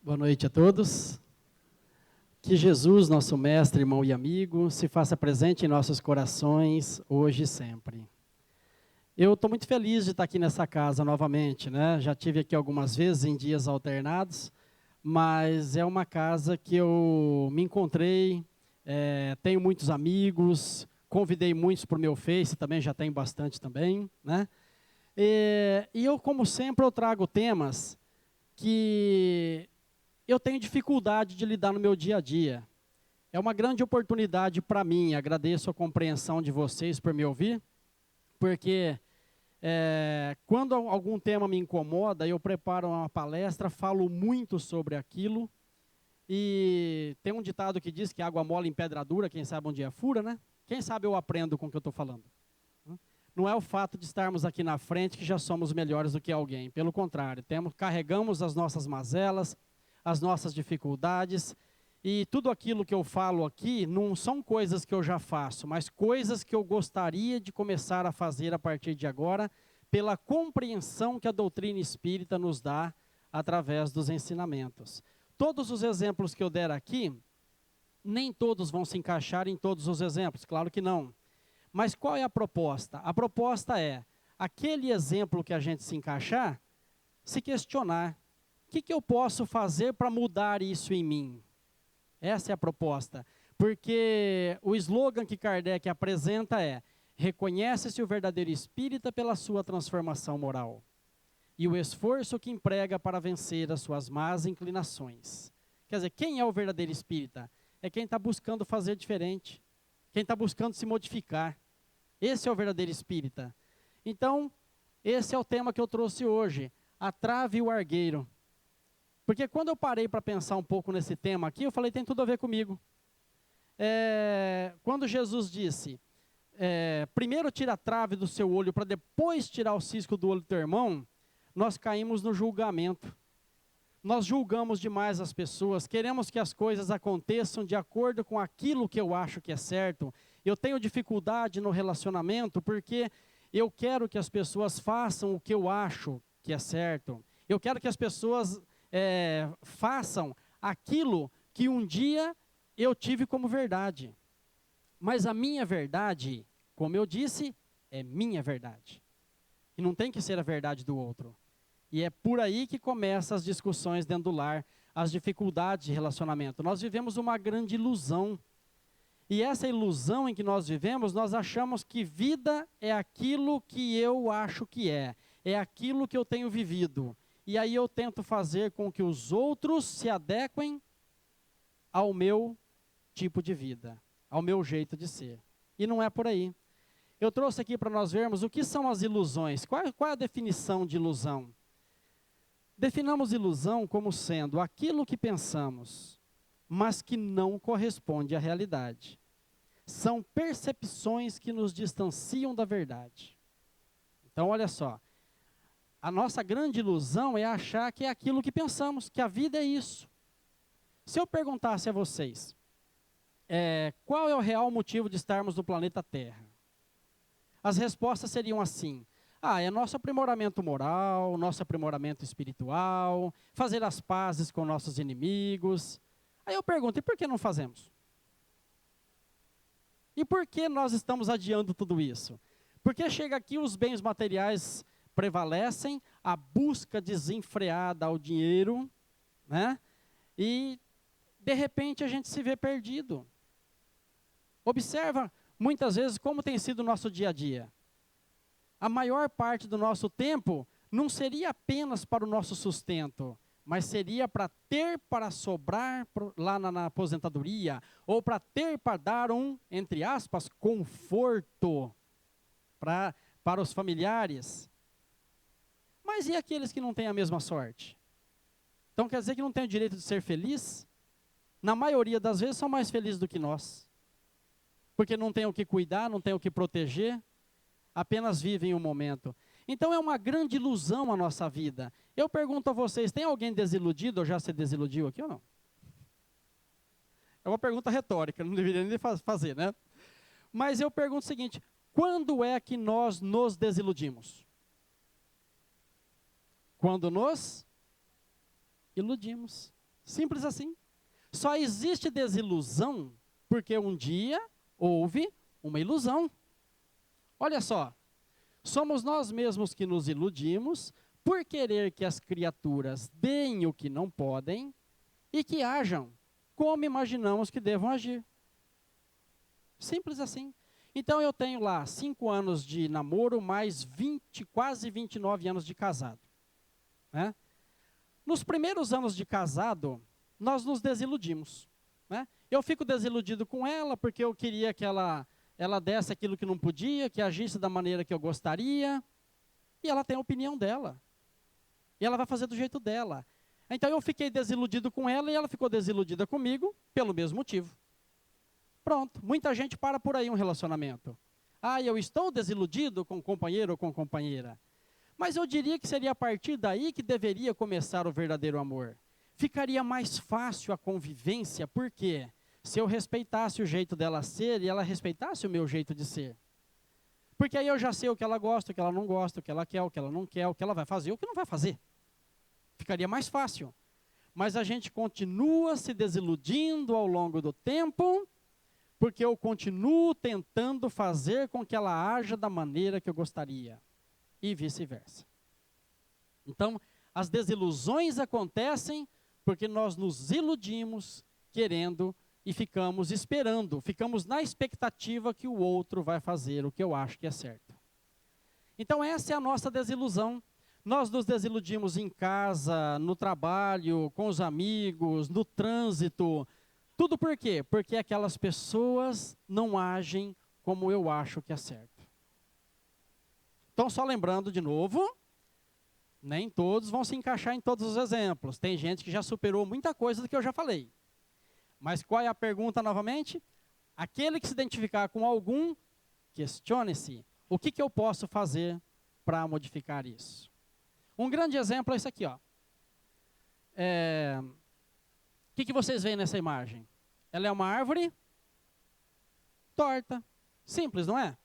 Boa noite a todos. Que Jesus, nosso mestre, irmão e amigo, se faça presente em nossos corações, hoje e sempre. Eu estou muito feliz de estar aqui nessa casa novamente, né? Já tive aqui algumas vezes em dias alternados, mas é uma casa que eu me encontrei, tenho muitos amigos, convidei muitos para o meu Face, também já tenho bastante também, né? E eu, como sempre, eu trago temas que eu tenho dificuldade de lidar no meu dia a dia. É uma grande oportunidade para mim, agradeço a compreensão de vocês por me ouvir, porque quando algum tema me incomoda, eu preparo uma palestra, falo muito sobre aquilo, e tem um ditado que diz que água mole em pedra dura, quem sabe um dia fura, né? Quem sabe eu aprendo com o que eu estou falando. Não é o fato de estarmos aqui na frente que já somos melhores do que alguém, pelo contrário, carregamos as nossas mazelas, as nossas dificuldades, e tudo aquilo que eu falo aqui não são coisas que eu já faço, mas coisas que eu gostaria de começar a fazer a partir de agora, pela compreensão que a doutrina espírita nos dá através dos ensinamentos. Todos os exemplos que eu der aqui, nem todos vão se encaixar em todos os exemplos, claro que não. Mas qual é a proposta? A proposta é, aquele exemplo que a gente se encaixar, se questionar. O que eu posso fazer para mudar isso em mim? Essa é a proposta. Porque o slogan que Kardec apresenta é: reconhece-se o verdadeiro espírita pela sua transformação moral e o esforço que emprega para vencer as suas más inclinações. Quer dizer, quem é o verdadeiro espírita? É quem está buscando fazer diferente, quem está buscando se modificar. Esse é o verdadeiro espírita. Então, esse é o tema que eu trouxe hoje, a trave e o argueiro. Porque quando eu parei para pensar um pouco nesse tema aqui, eu falei, tem tudo a ver comigo. Quando Jesus disse, primeiro tira a trave do seu olho para depois tirar o cisco do olho do teu irmão, nós caímos no julgamento. Nós julgamos demais as pessoas, queremos que as coisas aconteçam de acordo com aquilo que eu acho que é certo. Eu tenho dificuldade no relacionamento porque eu quero que as pessoas façam o que eu acho que é certo. Eu quero que as pessoas façam aquilo que um dia eu tive como verdade. Mas a minha verdade, como eu disse, é minha verdade. E não tem que ser a verdade do outro. E é por aí que começam as discussões dentro do lar, as dificuldades de relacionamento. Nós vivemos uma grande ilusão. E essa ilusão em que nós vivemos, nós achamos que vida é aquilo que eu acho que é aquilo que eu tenho vivido. E aí eu tento fazer com que os outros se adequem ao meu tipo de vida, ao meu jeito de ser. E não é por aí. Eu trouxe aqui para nós vermos o que são as ilusões. Qual é a definição de ilusão? Definamos ilusão como sendo aquilo que pensamos, mas que não corresponde à realidade. São percepções que nos distanciam da verdade. Então, olha só. A nossa grande ilusão é achar que é aquilo que pensamos, que a vida é isso. Se eu perguntasse a vocês, qual é o real motivo de estarmos no planeta Terra? As respostas seriam assim: é nosso aprimoramento moral, nosso aprimoramento espiritual, fazer as pazes com nossos inimigos. Aí eu pergunto, e por que não fazemos? E por que nós estamos adiando tudo isso? Porque chega aqui os bens materiais prevalecem, a busca desenfreada ao dinheiro, né? E de repente a gente se vê perdido. Observa muitas vezes como tem sido o nosso dia a dia. A maior parte do nosso tempo não seria apenas para o nosso sustento, mas seria para ter para sobrar lá na aposentadoria, ou para ter para dar entre aspas, conforto para os familiares. Mas e aqueles que não têm a mesma sorte? Então quer dizer que não têm o direito de ser feliz? Na maioria das vezes são mais felizes do que nós. Porque não têm o que cuidar, não têm o que proteger, apenas vivem o momento. Então é uma grande ilusão a nossa vida. Eu pergunto a vocês, tem alguém desiludido ou já se desiludiu aqui ou não? É uma pergunta retórica, não deveria nem fazer, né? Mas eu pergunto o seguinte, quando é que nós nos desiludimos? Quando nos iludimos. Simples assim. Só existe desilusão porque um dia houve uma ilusão. Olha só, somos nós mesmos que nos iludimos por querer que as criaturas deem o que não podem e que ajam como imaginamos que devam agir. Simples assim. Então eu tenho lá 5 anos de namoro mais 20, quase 29 anos de casado. Né? Nos primeiros anos de casado, nós nos desiludimos. Né? Eu fico desiludido com ela porque eu queria que ela desse aquilo que não podia, que agisse da maneira que eu gostaria. E ela tem a opinião dela. E ela vai fazer do jeito dela. Então eu fiquei desiludido com ela e ela ficou desiludida comigo pelo mesmo motivo. Pronto, muita gente para por aí um relacionamento. Ah, eu estou desiludido com o companheiro ou com a companheira. Mas eu diria que seria a partir daí que deveria começar o verdadeiro amor. Ficaria mais fácil a convivência, porque se eu respeitasse o jeito dela ser e ela respeitasse o meu jeito de ser. Porque aí eu já sei o que ela gosta, o que ela não gosta, o que ela quer, o que ela não quer, o que ela vai fazer, o que não vai fazer. Ficaria mais fácil. Mas a gente continua se desiludindo ao longo do tempo, porque eu continuo tentando fazer com que ela haja da maneira que eu gostaria. E vice-versa. Então, as desilusões acontecem porque nós nos iludimos querendo e ficamos esperando, ficamos na expectativa que o outro vai fazer o que eu acho que é certo. Então, essa é a nossa desilusão. Nós nos desiludimos em casa, no trabalho, com os amigos, no trânsito. Tudo por quê? Porque aquelas pessoas não agem como eu acho que é certo. Então, só lembrando de novo, nem todos vão se encaixar em todos os exemplos. Tem gente que já superou muita coisa do que eu já falei. Mas qual é a pergunta novamente? Aquele que se identificar com algum, questione-se. O que eu posso fazer para modificar isso? Um grande exemplo é isso aqui, ó. O que vocês veem nessa imagem? Ela é uma árvore torta. Simples, não é?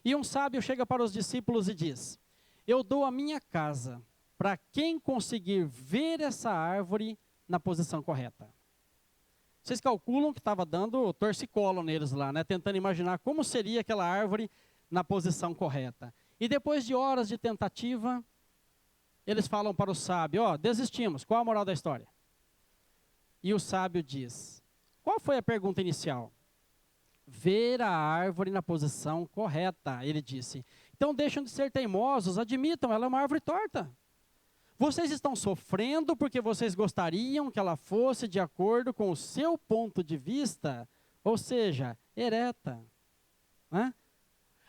E um sábio chega para os discípulos e diz: eu dou a minha casa para quem conseguir ver essa árvore na posição correta. Vocês calculam que estava dando torcicolo neles lá, né? Tentando imaginar como seria aquela árvore na posição correta. E depois de horas de tentativa, eles falam para o sábio: ó, desistimos, qual a moral da história? E o sábio diz: qual foi a pergunta inicial? Ver a árvore na posição correta, ele disse. Então deixam de ser teimosos, admitam, ela é uma árvore torta. Vocês estão sofrendo porque vocês gostariam que ela fosse de acordo com o seu ponto de vista, ou seja, ereta. Né?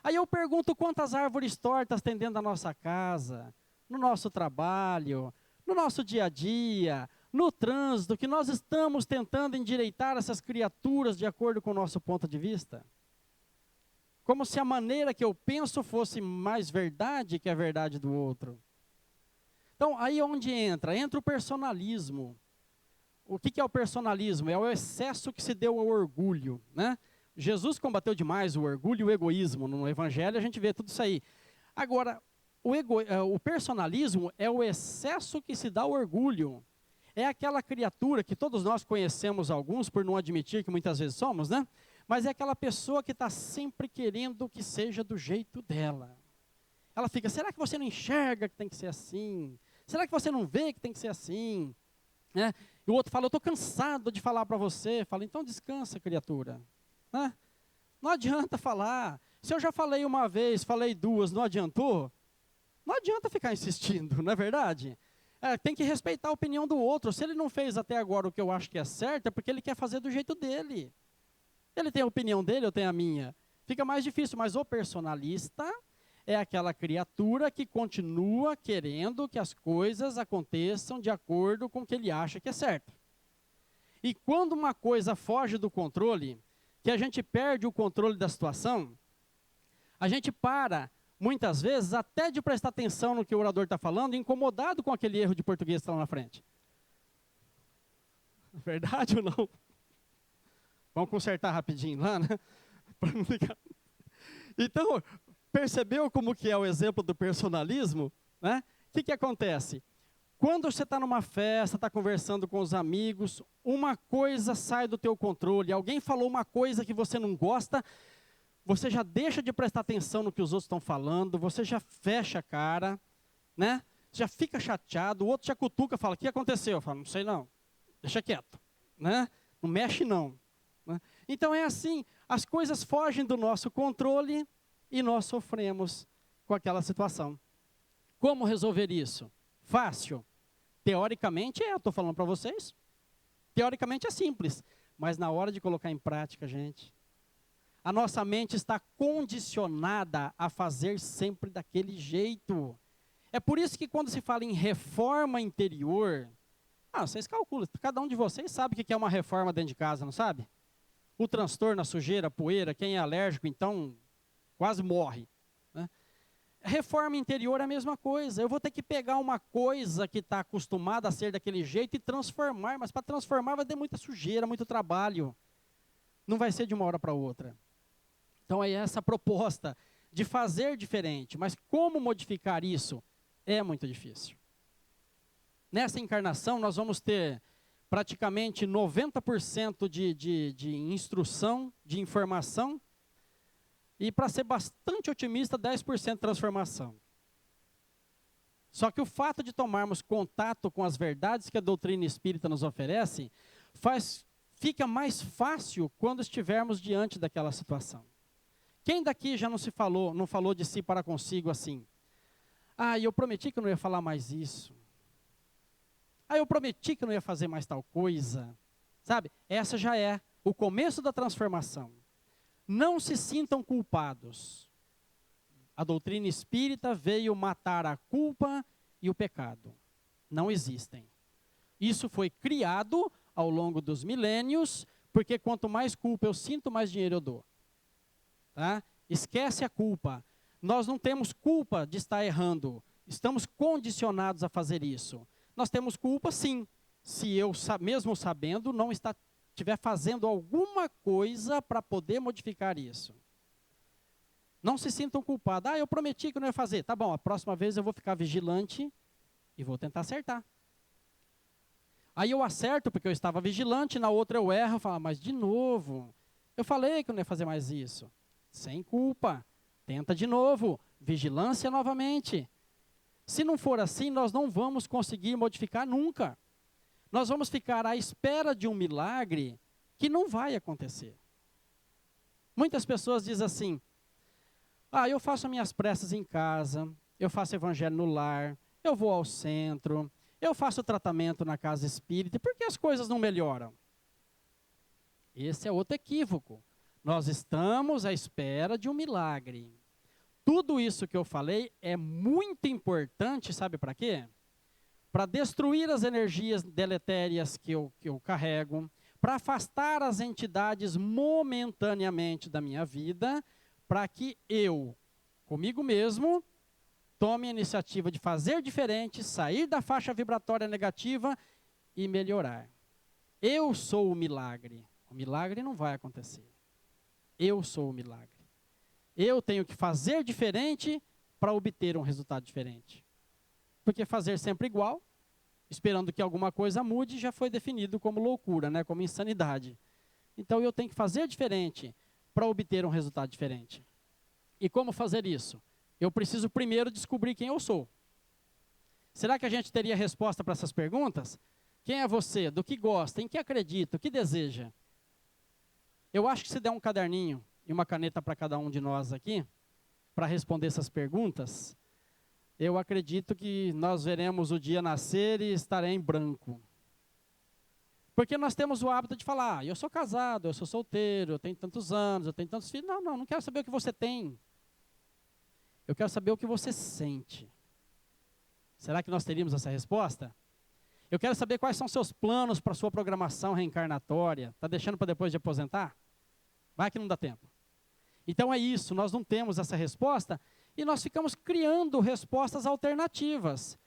Aí eu pergunto quantas árvores tortas tem dentro da nossa casa, no nosso trabalho, no nosso dia a dia, no trânsito, que nós estamos tentando endireitar essas criaturas de acordo com o nosso ponto de vista. Como se a maneira que eu penso fosse mais verdade que a verdade do outro. Então, aí onde entra? Entra o personalismo. O que é o personalismo? É o excesso que se deu ao orgulho. Né? Jesus combateu demais o orgulho e o egoísmo. No Evangelho a gente vê tudo isso aí. Agora, o personalismo é o excesso que se dá ao orgulho. É aquela criatura que todos nós conhecemos alguns, por não admitir que muitas vezes somos, né? Mas é aquela pessoa que está sempre querendo que seja do jeito dela. Ela fica: será que você não enxerga que tem que ser assim? Será que você não vê que tem que ser assim? Né? E o outro fala: eu estou cansado de falar para você. Fala: então descansa, criatura. Né? Não adianta falar. Se eu já falei uma vez, falei duas, não adiantou? Não adianta ficar insistindo, não é verdade? Tem que respeitar a opinião do outro. Se ele não fez até agora o que eu acho que é certo, é porque ele quer fazer do jeito dele. Ele tem a opinião dele, eu tenho a minha. Fica mais difícil, mas o personalista é aquela criatura que continua querendo que as coisas aconteçam de acordo com o que ele acha que é certo. E quando uma coisa foge do controle, que a gente perde o controle da situação, a gente para, muitas vezes, até de prestar atenção no que o orador está falando, incomodado com aquele erro de português que está lá na frente. Verdade ou não? Vamos consertar rapidinho lá, né? Para não ficar... Então, percebeu como que é o exemplo do personalismo? Né? O que acontece? Quando você está numa festa, está conversando com os amigos, uma coisa sai do teu controle, alguém falou uma coisa que você não gosta, você já deixa de prestar atenção no que os outros estão falando, você já fecha a cara, né? Já fica chateado, o outro já cutuca, fala, o que aconteceu? Eu falo, não sei não, deixa quieto, né? Não mexe não. Né? Então é assim, as coisas fogem do nosso controle e nós sofremos com aquela situação. Como resolver isso? Fácil? Teoricamente eu estou falando para vocês. Teoricamente é simples, mas na hora de colocar em prática, gente, a nossa mente está condicionada a fazer sempre daquele jeito. É por isso que quando se fala em reforma interior, vocês calculam, cada um de vocês sabe o que é uma reforma dentro de casa, não sabe? O transtorno, a sujeira, a poeira, quem é alérgico, então, quase morre. Né? Reforma interior é a mesma coisa. Eu vou ter que pegar uma coisa que está acostumada a ser daquele jeito e transformar, mas para transformar vai ter muita sujeira, muito trabalho. Não vai ser de uma hora para outra. Então é essa proposta de fazer diferente, mas como modificar isso é muito difícil. Nessa encarnação nós vamos ter praticamente 90% de instrução, de informação, e para ser bastante otimista, 10% de transformação. Só que o fato de tomarmos contato com as verdades que a doutrina espírita nos oferece, fica mais fácil quando estivermos diante daquela situação. Quem daqui já não falou de si para consigo assim? Eu prometi que eu não ia falar mais isso. Eu prometi que eu não ia fazer mais tal coisa. Sabe? Essa já é o começo da transformação. Não se sintam culpados. A doutrina espírita veio matar a culpa e o pecado. Não existem. Isso foi criado ao longo dos milênios, porque quanto mais culpa eu sinto, mais dinheiro eu dou. Tá? Esquece a culpa. Nós não temos culpa de estar errando. Estamos condicionados a fazer isso. Nós temos culpa, sim, se eu, mesmo sabendo, não estiver fazendo alguma coisa para poder modificar isso. Não se sintam culpados. Eu prometi que eu não ia fazer. Tá bom, a próxima vez eu vou ficar vigilante e vou tentar acertar. Aí eu acerto porque eu estava vigilante, na outra eu erro, eu falo, mas de novo, eu falei que eu não ia fazer mais isso. Sem culpa, tenta de novo, vigilância novamente. Se não for assim, nós não vamos conseguir modificar nunca. Nós vamos ficar à espera de um milagre que não vai acontecer. Muitas pessoas dizem assim, eu faço minhas preces em casa, eu faço evangelho no lar, eu vou ao centro, eu faço tratamento na casa espírita, por que as coisas não melhoram? Esse é outro equívoco. Nós estamos à espera de um milagre. Tudo isso que eu falei é muito importante, sabe para quê? Para destruir as energias deletérias que eu carrego, para afastar as entidades momentaneamente da minha vida, para que eu, comigo mesmo, tome a iniciativa de fazer diferente, sair da faixa vibratória negativa e melhorar. Eu sou o milagre. O milagre não vai acontecer. Eu sou o milagre. Eu tenho que fazer diferente para obter um resultado diferente. Porque fazer sempre igual, esperando que alguma coisa mude, já foi definido como loucura, né? Como insanidade. Então eu tenho que fazer diferente para obter um resultado diferente. E como fazer isso? Eu preciso primeiro descobrir quem eu sou. Será que a gente teria resposta para essas perguntas? Quem é você? Do que gosta? Em que acredita? O que deseja? Eu acho que se der um caderninho e uma caneta para cada um de nós aqui, para responder essas perguntas, eu acredito que nós veremos o dia nascer e estarei em branco. Porque nós temos o hábito de falar, eu sou casado, eu sou solteiro, eu tenho tantos anos, eu tenho tantos filhos. Não quero saber o que você tem. Eu quero saber o que você sente. Será que nós teríamos essa resposta? Eu quero saber quais são seus planos para a sua programação reencarnatória. Está deixando para depois de aposentar? Vai que não dá tempo. Então é isso, nós não temos essa resposta e nós ficamos criando respostas alternativas.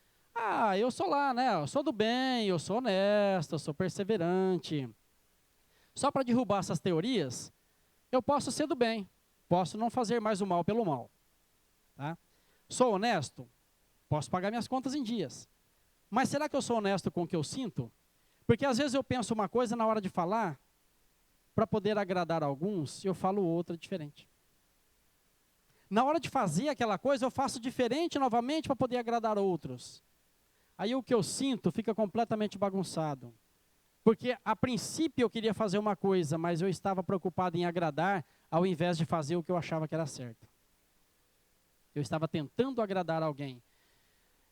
Eu sou lá, né? Eu sou do bem, eu sou honesto, eu sou perseverante. Só para derrubar essas teorias, eu posso ser do bem, posso não fazer mais o mal pelo mal. Tá? Sou honesto, posso pagar minhas contas em dias. Mas será que eu sou honesto com o que eu sinto? Porque às vezes eu penso uma coisa na hora de falar, para poder agradar alguns, eu falo outra diferente. Na hora de fazer aquela coisa, eu faço diferente novamente para poder agradar outros. Aí o que eu sinto fica completamente bagunçado. Porque a princípio eu queria fazer uma coisa, mas eu estava preocupado em agradar, ao invés de fazer o que eu achava que era certo. Eu estava tentando agradar alguém.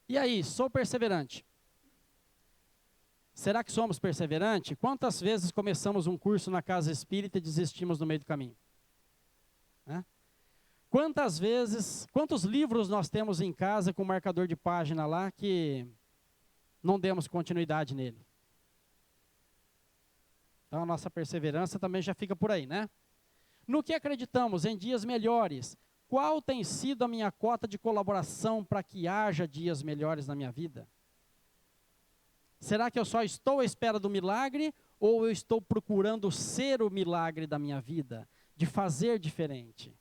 E aí, sou perseverante. Será que somos perseverantes? Quantas vezes começamos um curso na casa espírita e desistimos no meio do caminho? Né? Quantos livros nós temos em casa com marcador de página lá que não demos continuidade nele? Então a nossa perseverança também já fica por aí, né? No que acreditamos em dias melhores? Qual tem sido a minha cota de colaboração para que haja dias melhores na minha vida? Será que eu só estou à espera do milagre ou eu estou procurando ser o milagre da minha vida? De fazer diferente?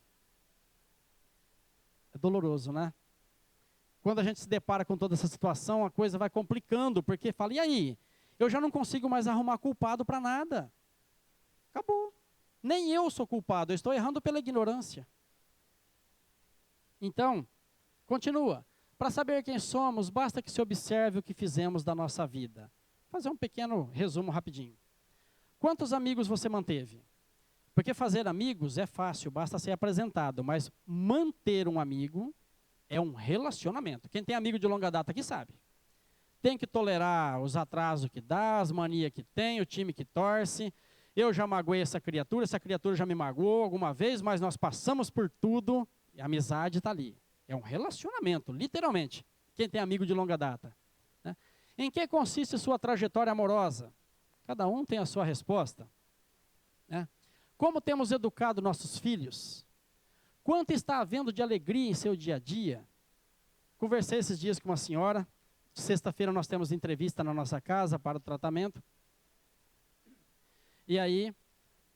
É doloroso, né? Quando a gente se depara com toda essa situação, a coisa vai complicando, porque fala, e aí? Eu já não consigo mais arrumar culpado para nada. Acabou. Nem eu sou culpado, eu estou errando pela ignorância. Então, continua. Para saber quem somos, basta que se observe o que fizemos da nossa vida. Vou fazer um pequeno resumo rapidinho. Quantos amigos você manteve? Porque fazer amigos é fácil, basta ser apresentado, mas manter um amigo é um relacionamento. Quem tem amigo de longa data aqui sabe. Tem que tolerar os atrasos que dá, as manias que tem, o time que torce. Eu já magoei essa criatura já me magoou alguma vez, mas nós passamos por tudo e a amizade está ali. É um relacionamento, literalmente, quem tem amigo de longa data. Né? Em que consiste sua trajetória amorosa? Cada um tem a sua resposta. Né? Como temos educado nossos filhos? Quanto está havendo de alegria em seu dia a dia? Conversei esses dias com uma senhora. Sexta-feira nós temos entrevista na nossa casa para o tratamento. E aí,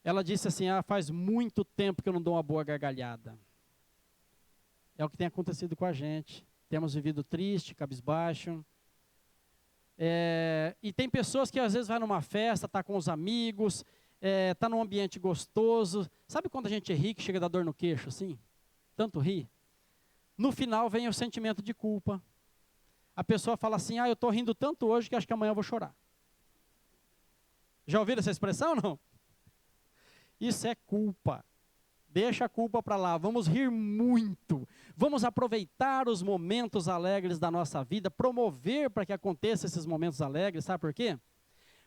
ela disse assim, faz muito tempo que eu não dou uma boa gargalhada. É o que tem acontecido com a gente. Temos vivido triste, cabisbaixo. E tem pessoas que às vezes vai numa festa, está com os amigos, está num ambiente gostoso. Sabe quando a gente ri que chega a dar dor no queixo, assim? Tanto ri. No final vem o sentimento de culpa. A pessoa fala assim, eu estou rindo tanto hoje que acho que amanhã eu vou chorar. Já ouviram essa expressão ou não? Isso é culpa. Deixa a culpa para lá, vamos rir muito, vamos aproveitar os momentos alegres da nossa vida, promover para que aconteçam esses momentos alegres, sabe por quê?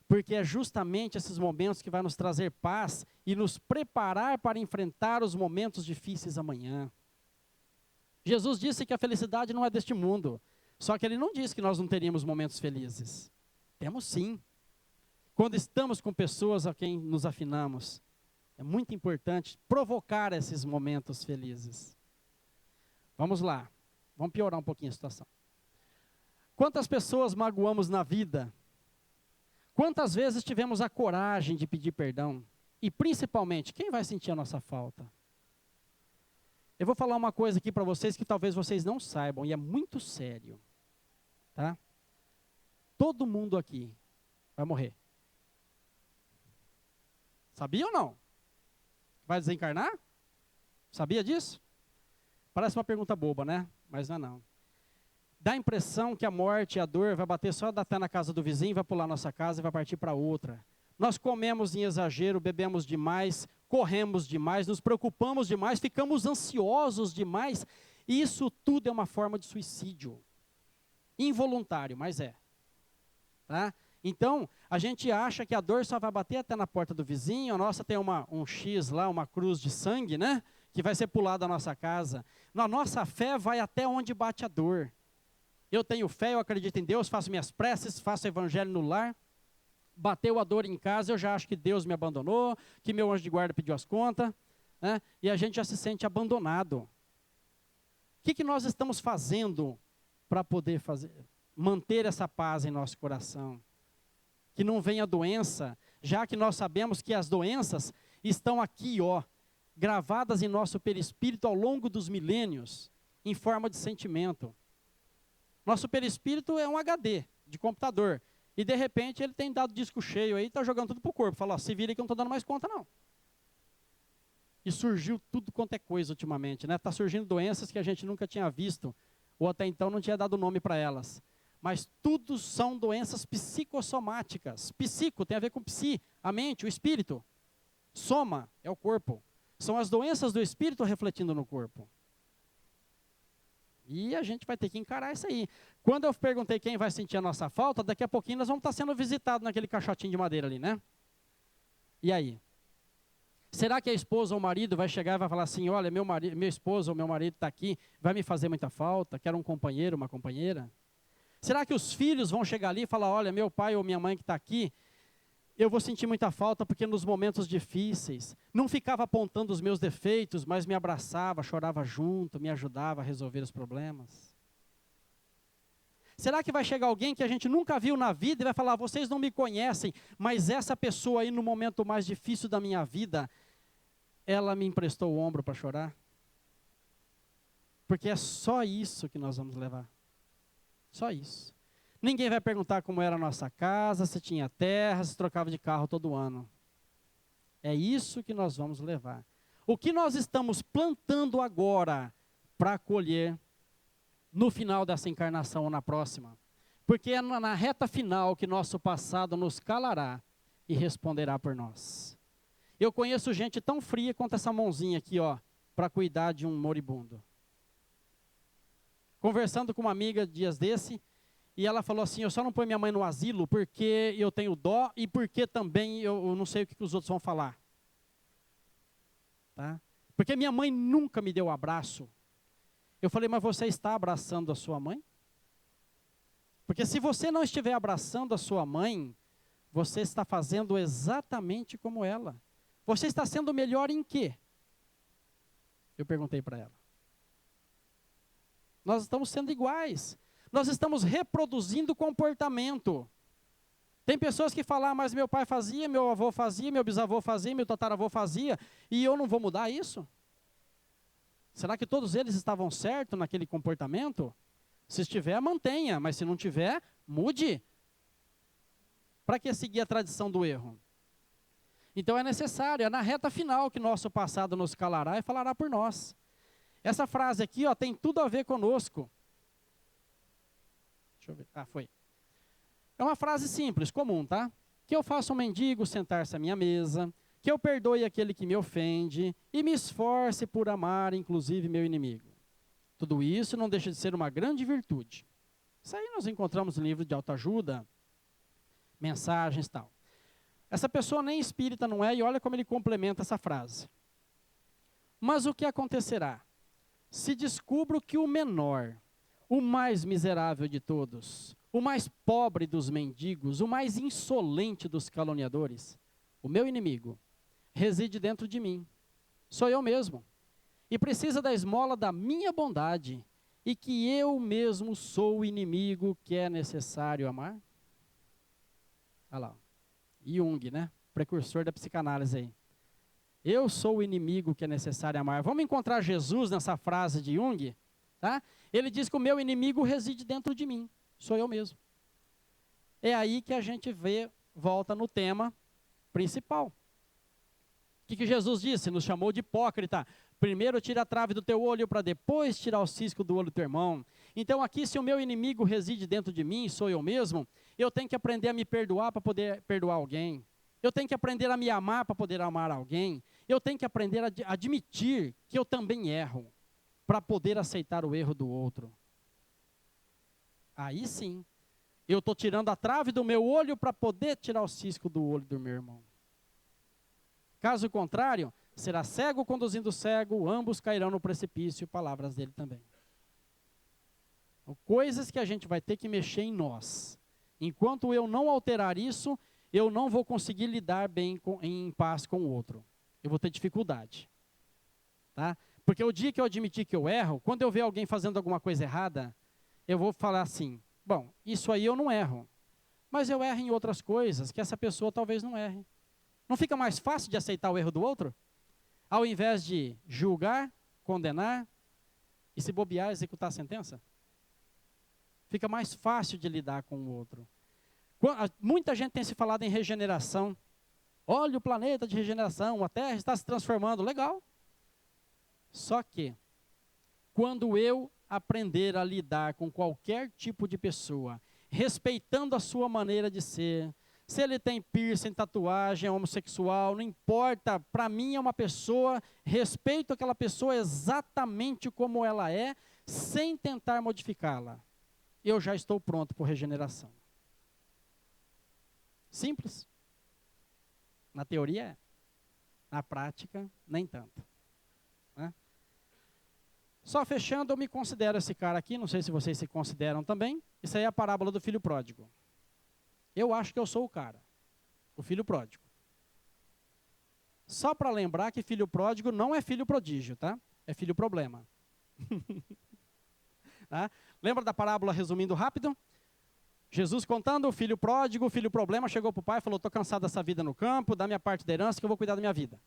Porque é justamente esses momentos que vai nos trazer paz e nos preparar para enfrentar os momentos difíceis amanhã. Jesus disse que a felicidade não é deste mundo, só que ele não disse que nós não teríamos momentos felizes. Temos sim. Quando estamos com pessoas a quem nos afinamos, é muito importante provocar esses momentos felizes. Vamos lá, vamos piorar um pouquinho a situação. Quantas pessoas magoamos na vida? Quantas vezes tivemos a coragem de pedir perdão? E principalmente, quem vai sentir a nossa falta? Eu vou falar uma coisa aqui para vocês que talvez vocês não saibam, e é muito sério. Tá? Todo mundo aqui vai morrer. Sabia ou não? Vai desencarnar? Sabia disso? Parece uma pergunta boba, né? Mas não é não. Dá a impressão que a morte e a dor vai bater só até na casa do vizinho, vai pular nossa casa e vai partir para outra. Nós comemos em exagero, bebemos demais, corremos demais, nos preocupamos demais, ficamos ansiosos demais. E isso tudo é uma forma de suicídio. Involuntário, mas é. Tá? Então, a gente acha que a dor só vai bater até na porta do vizinho, a nossa tem um X lá, uma cruz de sangue, né? Que vai ser pulada da nossa casa. Na nossa fé vai até onde bate a dor. Eu tenho fé, eu acredito em Deus, faço minhas preces, faço o evangelho no lar. Bateu a dor em casa, eu já acho que Deus me abandonou, que meu anjo de guarda pediu as contas, né? E a gente já se sente abandonado. O que nós estamos fazendo para poder manter essa paz em nosso coração? Que não venha doença, já que nós sabemos que as doenças estão aqui, gravadas em nosso perispírito ao longo dos milênios, em forma de sentimento. Nosso perispírito é um HD de computador. E de repente ele tem dado disco cheio aí, está jogando tudo pro corpo. Fala, ó, se vira que eu não estou dando mais conta não. E surgiu tudo quanto é coisa ultimamente, né? Está surgindo doenças que a gente nunca tinha visto, ou até então não tinha dado nome para elas. Mas tudo são doenças psicossomáticas. Psico tem a ver com psi, a mente, o espírito. Soma é o corpo. São as doenças do espírito refletindo no corpo. E a gente vai ter que encarar isso aí. Quando eu perguntei quem vai sentir a nossa falta, daqui a pouquinho nós vamos estar sendo visitados naquele caixotinho de madeira ali, né? E aí? Será que a esposa ou o marido vai chegar e vai falar assim, olha, meu esposo ou meu marido está aqui, vai me fazer muita falta, quero um companheiro, uma companheira? Será que os filhos vão chegar ali e falar, olha, meu pai ou minha mãe que está aqui, eu vou sentir muita falta porque nos momentos difíceis, não ficava apontando os meus defeitos, mas me abraçava, chorava junto, me ajudava a resolver os problemas? Será que vai chegar alguém que a gente nunca viu na vida e vai falar, vocês não me conhecem, mas essa pessoa aí no momento mais difícil da minha vida, ela me emprestou o ombro para chorar? Porque é só isso que nós vamos levar. Só isso. Ninguém vai perguntar como era a nossa casa, se tinha terra, se trocava de carro todo ano. É isso que nós vamos levar. O que nós estamos plantando agora para colher no final dessa encarnação ou na próxima? Porque é na reta final que nosso passado nos calará e responderá por nós. Eu conheço gente tão fria quanto essa mãozinha aqui, ó, para cuidar de um moribundo. Conversando com uma amiga dias desse, e ela falou assim, eu só não ponho minha mãe no asilo porque eu tenho dó e porque também eu não sei o que os outros vão falar. Tá? Porque minha mãe nunca me deu abraço. Eu falei, mas você está abraçando a sua mãe? Porque se você não estiver abraçando a sua mãe, você está fazendo exatamente como ela. Você está sendo melhor em quê? Eu perguntei para ela. Nós estamos sendo iguais. Nós estamos reproduzindo comportamento. Tem pessoas que falam, mas meu pai fazia, meu avô fazia, meu bisavô fazia, meu tataravô fazia, e eu não vou mudar isso? Será que todos eles estavam certos naquele comportamento? Se estiver, mantenha, mas se não tiver, mude. Para que seguir a tradição do erro? Então é necessário, é na reta final que nosso passado nos calará e falará por nós. Essa frase aqui, ó, tem tudo a ver conosco. Deixa eu ver. Ah, foi. É uma frase simples, comum, tá? Que eu faça um mendigo sentar-se à minha mesa, que eu perdoe aquele que me ofende e me esforce por amar, inclusive, meu inimigo. Tudo isso não deixa de ser uma grande virtude. Isso aí nós encontramos no livro de autoajuda, mensagens e tal. Essa pessoa nem espírita não é, e olha como ele complementa essa frase. Mas o que acontecerá? Se descubro que o menor, o mais miserável de todos, o mais pobre dos mendigos, o mais insolente dos caluniadores, o meu inimigo, reside dentro de mim. Sou eu mesmo. E precisa da esmola da minha bondade, e que eu mesmo sou o inimigo que é necessário amar? Olha lá. Jung, né? Precursor da psicanálise aí. Eu sou o inimigo que é necessário amar. Vamos encontrar Jesus nessa frase de Jung? Tá? Ele diz que o meu inimigo reside dentro de mim. Sou eu mesmo. É aí que a gente volta no tema principal. O que Jesus disse? Nos chamou de hipócrita. Primeiro tira a trave do teu olho para depois tirar o cisco do olho do teu irmão. Então aqui, se o meu inimigo reside dentro de mim, sou eu mesmo, eu tenho que aprender a me perdoar para poder perdoar alguém. Eu tenho que aprender a me amar para poder amar alguém. Eu tenho que aprender a admitir que eu também erro, para poder aceitar o erro do outro. Aí sim, eu estou tirando a trave do meu olho para poder tirar o cisco do olho do meu irmão. Caso contrário, será cego conduzindo cego, ambos cairão no precipício, palavras dele também. Coisas que a gente vai ter que mexer em nós. Enquanto eu não alterar isso, eu não vou conseguir lidar bem em paz com o outro. Eu vou ter dificuldade. Tá? Porque o dia que eu admitir que eu erro, quando eu ver alguém fazendo alguma coisa errada, eu vou falar assim, bom, isso aí eu não erro, mas eu erro em outras coisas que essa pessoa talvez não erre. Não fica mais fácil de aceitar o erro do outro? Ao invés de julgar, condenar e se bobear, executar a sentença? Fica mais fácil de lidar com o outro. Muita gente tem se falado em regeneração. Olha o planeta de regeneração, a Terra está se transformando. Legal. Só que, quando eu aprender a lidar com qualquer tipo de pessoa, respeitando a sua maneira de ser, se ele tem piercing, tatuagem, é homossexual, não importa, para mim é uma pessoa, respeito aquela pessoa exatamente como ela é, sem tentar modificá-la. Eu já estou pronto por regeneração. Simples. Na teoria é. Na prática, nem tanto. Né? Só fechando, eu me considero esse cara aqui, não sei se vocês se consideram também. Isso aí é a parábola do filho pródigo. Eu acho que eu sou o cara, o filho pródigo. Só para lembrar que filho pródigo não é filho prodígio, tá? É filho problema. Tá? Lembra da parábola, resumindo rápido? Jesus contando, o filho pródigo, o filho problema, chegou para o pai e falou, estou cansado dessa vida no campo, dá minha parte da herança que eu vou cuidar da minha vida.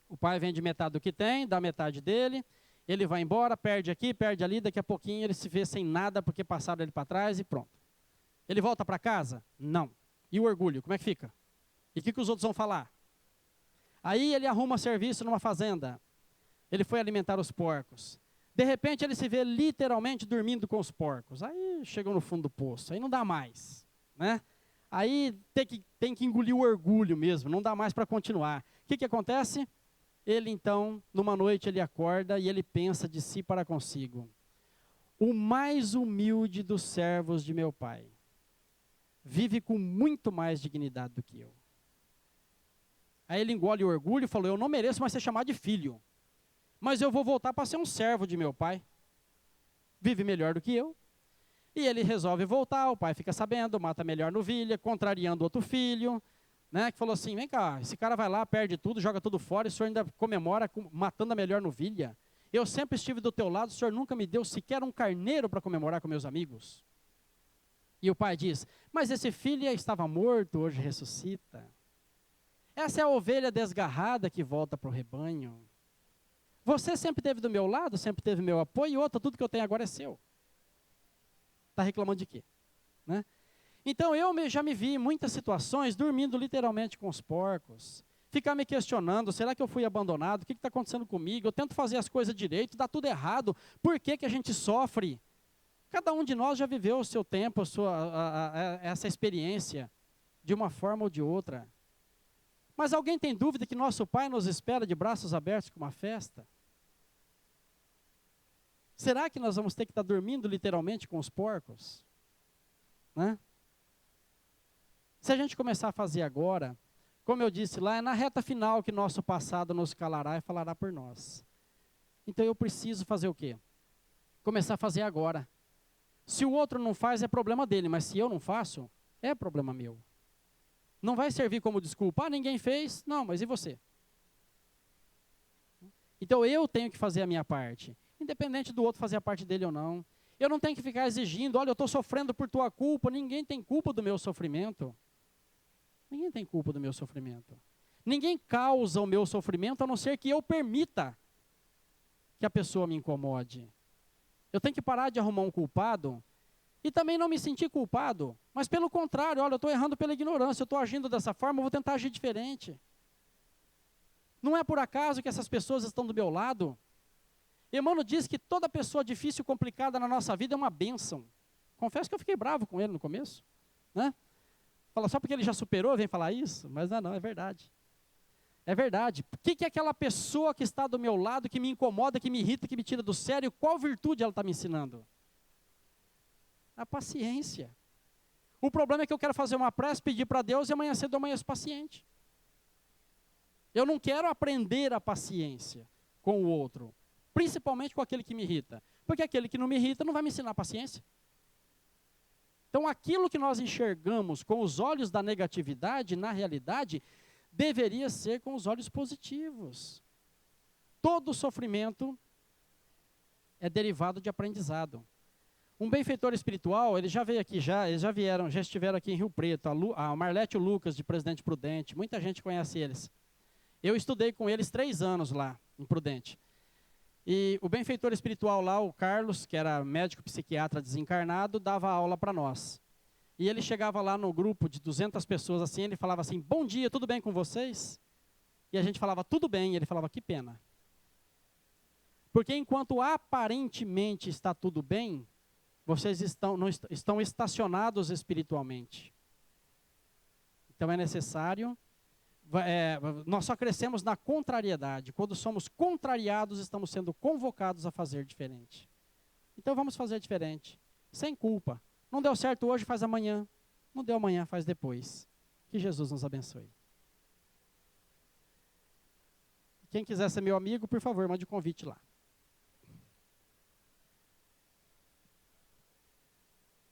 O pai vende metade do que tem, dá metade dele, ele vai embora, perde aqui, perde ali, daqui a pouquinho ele se vê sem nada porque passaram ele para trás e pronto. Ele volta para casa? Não. E o orgulho, como é que fica? E o que os outros vão falar? Aí ele arruma serviço numa fazenda. Ele foi alimentar os porcos. De repente ele se vê literalmente dormindo com os porcos. Aí chegou no fundo do poço, aí não dá mais. Né? Aí tem que engolir o orgulho mesmo, não dá mais para continuar. O que acontece? Ele então, numa noite ele acorda e ele pensa de si para consigo. O mais humilde dos servos de meu pai vive com muito mais dignidade do que eu. Aí ele engole o orgulho e falou, eu não mereço mais ser chamado de filho, mas eu vou voltar para ser um servo de meu pai. Vive melhor do que eu. E ele resolve voltar, o pai fica sabendo, mata melhor novilha, contrariando outro filho, né, que falou assim, vem cá, esse cara vai lá, perde tudo, joga tudo fora, e o senhor ainda comemora matando a melhor novilha. Eu sempre estive do teu lado, o senhor nunca me deu sequer um carneiro para comemorar com meus amigos. E o pai diz, mas esse filho estava morto, hoje ressuscita. Essa é a ovelha desgarrada que volta para o rebanho. Você sempre esteve do meu lado, sempre teve meu apoio, e outra, tudo que eu tenho agora é seu. Está reclamando de quê? Né? Então eu já me vi em muitas situações dormindo literalmente com os porcos. Ficar me questionando, será que eu fui abandonado? O que está acontecendo comigo? Eu tento fazer as coisas direito, dá tudo errado. Por que a gente sofre? Cada um de nós já viveu o seu tempo, essa experiência, de uma forma ou de outra. Mas alguém tem dúvida que nosso Pai nos espera de braços abertos com uma festa? Será que nós vamos ter que estar dormindo literalmente com os porcos? Né? Se a gente começar a fazer agora, como eu disse lá, é na reta final que nosso passado nos calará e falará por nós. Então eu preciso fazer o quê? Começar a fazer agora. Se o outro não faz, é problema dele, mas se eu não faço, é problema meu. Não vai servir como desculpa, ninguém fez, não, mas e você? Então eu tenho que fazer a minha parte, independente do outro fazer a parte dele ou não. Eu não tenho que ficar exigindo, olha, eu estou sofrendo por tua culpa, ninguém tem culpa do meu sofrimento. Ninguém tem culpa do meu sofrimento. Ninguém causa o meu sofrimento, a não ser que eu permita que a pessoa me incomode. Eu tenho que parar de arrumar um culpado e também não me sentir culpado, mas pelo contrário, olha, eu estou errando pela ignorância, eu estou agindo dessa forma, eu vou tentar agir diferente. Não é por acaso que essas pessoas estão do meu lado. Emmanuel diz que toda pessoa difícil, complicada na nossa vida é uma bênção. Confesso que eu fiquei bravo com ele no começo, né? Fala, só porque ele já superou, vem falar isso? Mas não, é verdade. É verdade. O que é aquela pessoa que está do meu lado, que me incomoda, que me irrita, que me tira do sério, qual virtude ela está me ensinando? A paciência. O problema é que eu quero fazer uma prece, pedir para Deus e amanhã cedo eu amanheço paciente. Eu não quero aprender a paciência com o outro, principalmente com aquele que me irrita, porque aquele que não me irrita não vai me ensinar paciência. Então aquilo que nós enxergamos com os olhos da negatividade, na realidade, deveria ser com os olhos positivos. Todo sofrimento é derivado de aprendizado. Um benfeitor espiritual, ele já veio aqui, eles já estiveram aqui em Rio Preto, a Marlete e o Lucas, de Presidente Prudente, muita gente conhece eles. Eu estudei com eles 3 anos lá, em Prudente. E o benfeitor espiritual lá, o Carlos, que era médico psiquiatra desencarnado, dava aula para nós. E ele chegava lá no grupo de 200 pessoas assim, ele falava assim, bom dia, tudo bem com vocês? E a gente falava, tudo bem, e ele falava, que pena. Porque enquanto aparentemente está tudo bem, vocês estão estacionados espiritualmente. Então é necessário, nós só crescemos na contrariedade. Quando somos contrariados, estamos sendo convocados a fazer diferente. Então vamos fazer diferente, sem culpa. Não deu certo hoje, faz amanhã. Não deu amanhã, faz depois. Que Jesus nos abençoe. Quem quiser ser meu amigo, por favor, mande um convite lá.